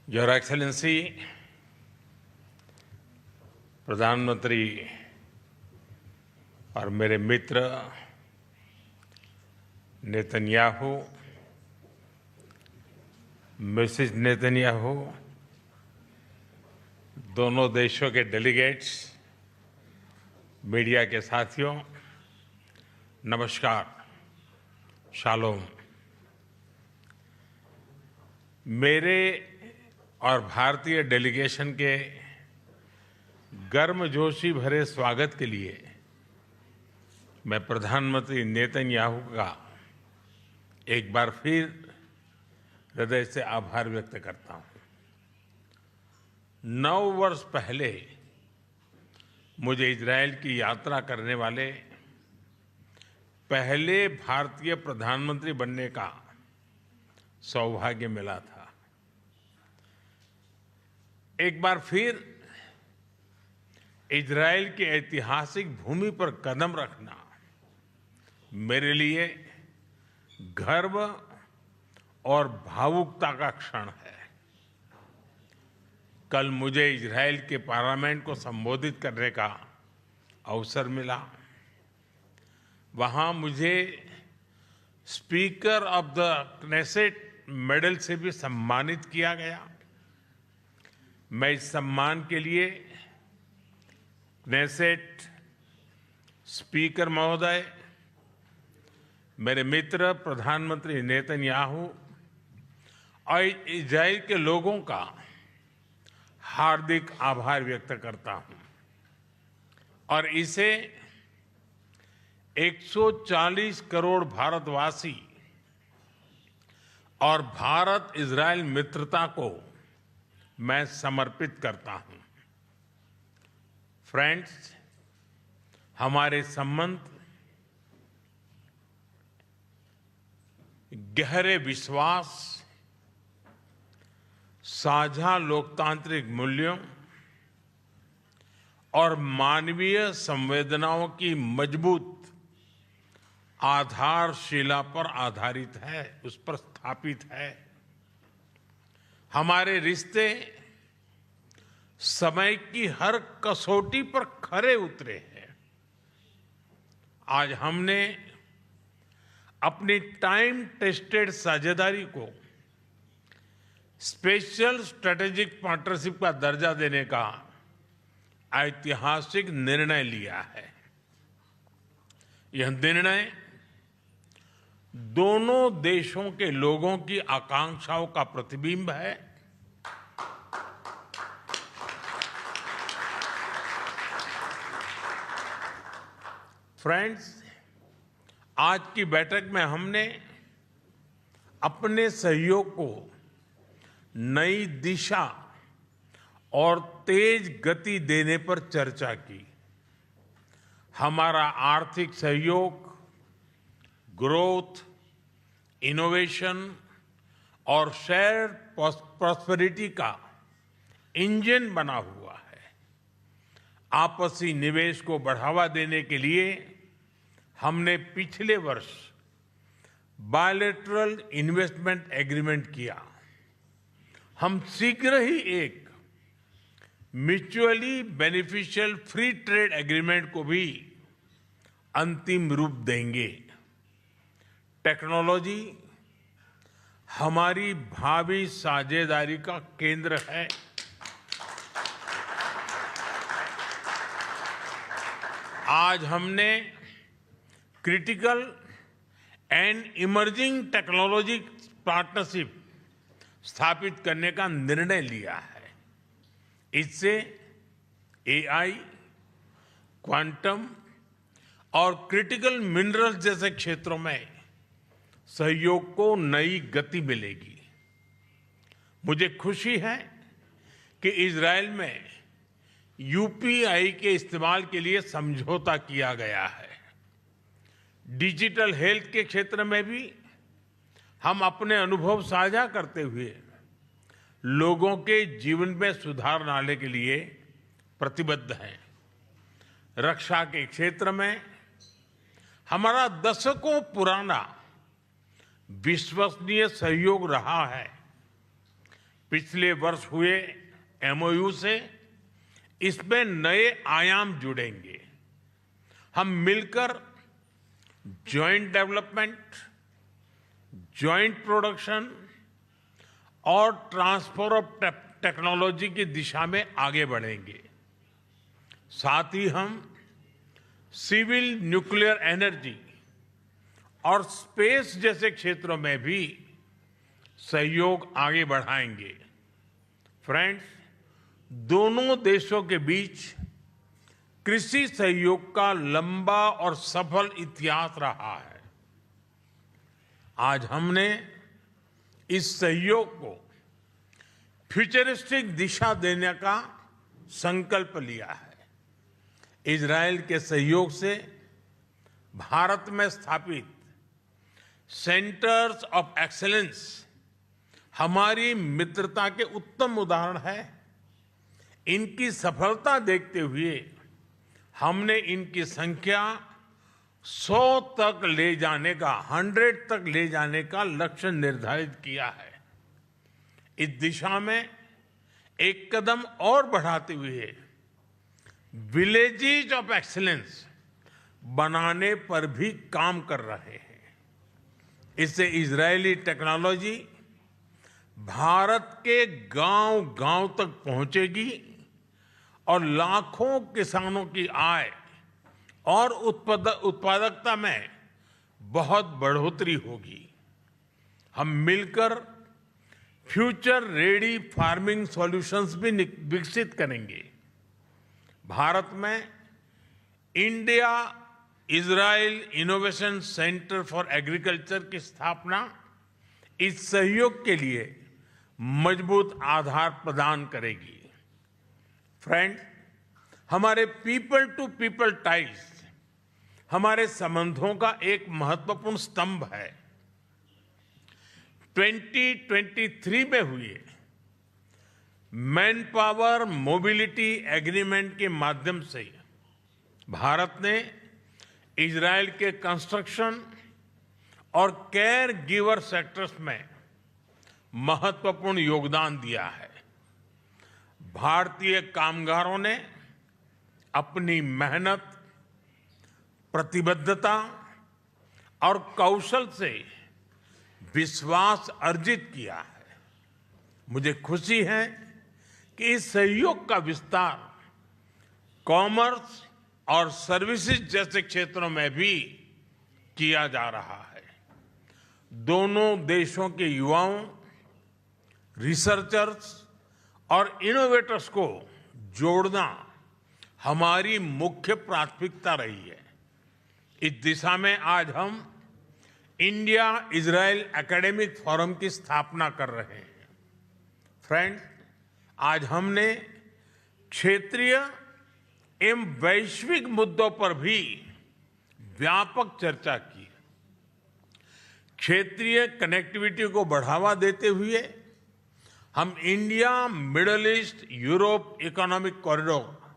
Your excellency, प्रधानमंत्री और मेरे मित्र नेतन्याहू, मिसेस नेतन्याहू, दोनों देशों के डेलीगेट्स, मीडिया के साथियों, नमस्कार, शालोम। मेरे और भारतीय डेलीगेशन के गर्मजोशी भरे स्वागत के लिए मैं प्रधानमंत्री नेतन्याहू का एक बार फिर हृदय से आभार व्यक्त करता हूं। 9 वर्ष पहले मुझे इजरायल की यात्रा करने वाले पहले भारतीय प्रधानमंत्री बनने का सौभाग्य मिला था। एक बार फिर इजरायल की ऐतिहासिक भूमि पर कदम रखना मेरे लिए गर्व और भावुकता का क्षण है। कल मुझे इजरायल के पार्लियामेंट को संबोधित करने का अवसर मिला। वहां मुझे speaker of the Knesset medal से भी सम्मानित किया गया। मैं इस सम्मान के लिए क्नेसेट स्पीकर महोदय, मेरे मित्र प्रधानमंत्री नेतन्याहू और इजरायल के लोगों का हार्दिक आभार व्यक्त करता हूं और इसे 140 करोड़ भारतवासी और भारत इजरायल मित्रता को मैं समर्पित करता हूं। फ्रेंड्स, हमारे संबंध गहरे विश्वास, साझा लोकतांत्रिक मूल्यों और मानवीय संवेदनाओं की मजबूत आधारशिला पर आधारित है, उस पर स्थापित है। हमारे रिश्ते समय की हर कसौटी पर खरे उतरे हैं। आज हमने अपनी टाइम टेस्टेड साझेदारी को स्पेशल स्ट्रेटेजिक पार्टनरशिप का दर्जा देने का ऐतिहासिक निर्णय लिया है। यह निर्णय दोनों देशों के लोगों की आकांक्षाओं का प्रतिबिंब है। फ्रेंड्स, आज की बैठक में हमने अपने सहयोग को नई दिशा और तेज गति देने पर चर्चा की। हमारा आर्थिक सहयोग ग्रोथ, इनोवेशन और शेयर प्रॉस्पेरिटी का इंजन बना हुआ है। आपसी निवेश को बढ़ावा देने के लिए हमने पिछले वर्ष बायलैटरल इन्वेस्टमेंट एग्रीमेंट किया। हम शीघ्र ही एक mutually beneficial free trade agreement को भी अंतिम रूप देंगे। टेक्नोलॉजी हमारी भावी साझेदारी का केंद्र है। आज हमने critical and emerging technology partnership स्थापित करने का निर्णय लिया है। इससे एआई, क्वांटम और क्रिटिकल मिनरल्स जैसे क्षेत्रों में सहयोग को नई गति मिलेगी। मुझे खुशी है कि इजरायल में यूपीआई के इस्तेमाल के लिए समझौता किया गया है। डिजिटल हेल्थ के क्षेत्र में भी हम अपने अनुभव साझा करते हुए लोगों के जीवन में सुधार लाने के लिए प्रतिबद्ध हैं। रक्षा के क्षेत्र में हमारा दशकों पुराना विश्वसनीय सहयोग रहा है। पिछले वर्ष हुए एमओयू से इसमें नए आयाम जुड़ेंगे। हम मिलकर जॉइंट डेवलपमेंट, जॉइंट प्रोडक्शन और ट्रांसफर ऑफ टेक्नोलॉजी की दिशा में आगे बढ़ेंगे। साथ ही हम सिविल न्यूक्लियर एनर्जी और स्पेस जैसे क्षेत्रों में भी सहयोग आगे बढ़ाएंगे। फ्रेंड्स, दोनों देशों के बीच कृषि सहयोग का लंबा और सफल इतिहास रहा है। आज हमने इस सहयोग को फ्यूचरिस्टिक दिशा देने का संकल्प लिया है। इजरायल के सहयोग से भारत में स्थापित सेंटर्स ऑफ एक्सीलेंस हमारी मित्रता के उत्तम उदाहरण है। इनकी सफलता देखते हुए हमने इनकी संख्या 100 तक ले जाने का 100 तक ले जाने का लक्ष्य निर्धारित किया है। इस दिशा में एक कदम और बढ़ाते हुए विलेजेस ऑफ एक्सीलेंस बनाने पर भी काम कर रहे हैं। इससे इजरायली टेक्नोलॉजी भारत के गांव-गांव तक पहुंचेगी और लाखों किसानों की आय और उत्पादकता में बहुत बढ़ोतरी होगी। हम मिलकर फ्यूचर रेडी फार्मिंग सॉल्यूशंस भी विकसित करेंगे। भारत में India Israel innovation centre for agriculture की स्थापना इस सहयोग के लिए मजबूत आधार प्रदान करेगी। फ्रेंड्स, हमारे पीपल टू पीपल टाइज हमारे संबंधों का एक महत्वपूर्ण स्तंभ है। 2023 में हुए मैन पावर मोबिलिटी एग्रीमेंट के माध्यम से भारत ने इजरायल के कंस्ट्रक्शन और केयर गिवर सेक्टर्स में महत्वपूर्ण योगदान दिया है। भारतीय कामगारों ने अपनी मेहनत, प्रतिबद्धता और कौशल से विश्वास अर्जित किया है। मुझे खुशी है कि इस सहयोग का विस्तार कॉमर्स और सर्विसेज जैसे क्षेत्रों में भी किया जा रहा है। दोनों देशों के युवाओं, रिसर्चर्स और इनोवेटर्स को जोड़ना हमारी मुख्य प्राथमिकता रही है। इस दिशा में आज हम इंडिया इजराइल एकेडमिक फोरम की स्थापना कर रहे हैं। फ्रेंड्स, आज हमने क्षेत्रीय एवं वैश्विक मुद्दों पर भी व्यापक चर्चा की। क्षेत्रीय कनेक्टिविटी को बढ़ावा देते हुए हम India middle east Europe economic corridor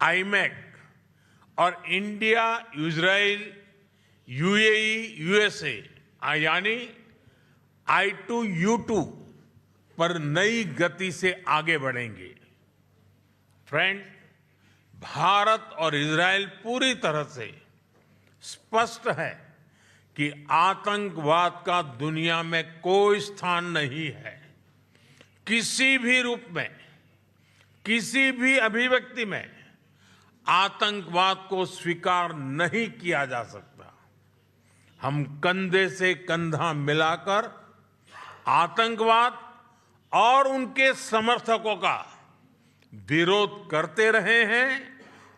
iMac और इंडिया इजराइल यूएई यूएसए यानी I2U2 पर नई गति से आगे बढ़ेंगे। फ्रेंड्स, भारत और इजराइल पूरी तरह से स्पष्ट है कि आतंकवाद का दुनिया में कोई स्थान नहीं है। किसी भी रूप में, किसी भी अभिव्यक्ति में आतंकवाद को स्वीकार नहीं किया जा सकता। हम कंधे से कंधा मिलाकर आतंकवाद और उनके समर्थकों का विरोध करते रहे हैं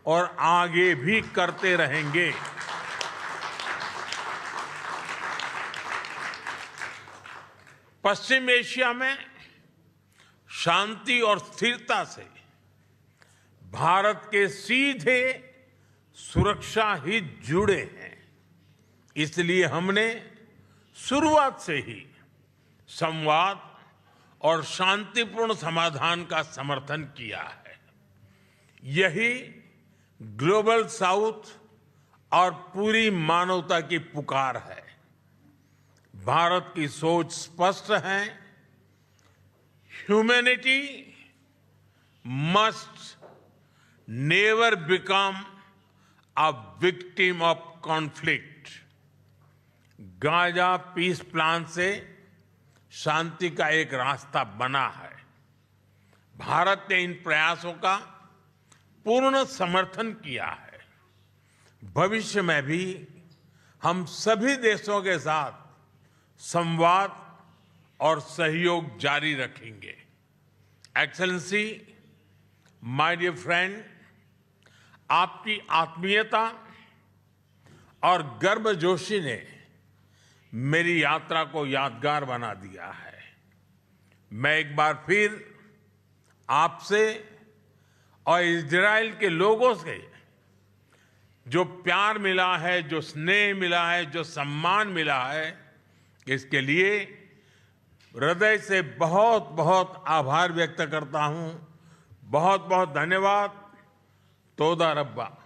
और आगे भी करते रहेंगे। पश्चिम एशिया में शांति और स्थिरता से भारत के सीधे सुरक्षा हित जुड़े हैं। इसलिए हमने शुरुआत से ही संवाद और शांतिपूर्ण समाधान का समर्थन किया है। यही ग्लोबल साउथ और पूरी मानवता की पुकार है। भारत की सोच स्पष्ट है। Humanity must never become a victim of conflict. Gaza peace plan से शांति का एक रास्ता बना है। भारत ने इन प्रयासों का पूर्ण समर्थन किया है। भविष्य में भी हम सभी देशों के साथ संवाद और सहयोग जारी रखेंगे। एक्सेलेंसी, माय डियर फ्रेंड, आपकी आत्मीयता और गर्मजोशी ने मेरी यात्रा को यादगार बना दिया है। मैं एक बार फिर आपसे और इजराइल के लोगों से जो प्यार मिला है, जो स्नेह मिला है, जो सम्मान मिला है, इसके लिए हृदय से बहुत बहुत आभार व्यक्त करता हूं। बहुत बहुत धन्यवाद। तोदा रब्बा।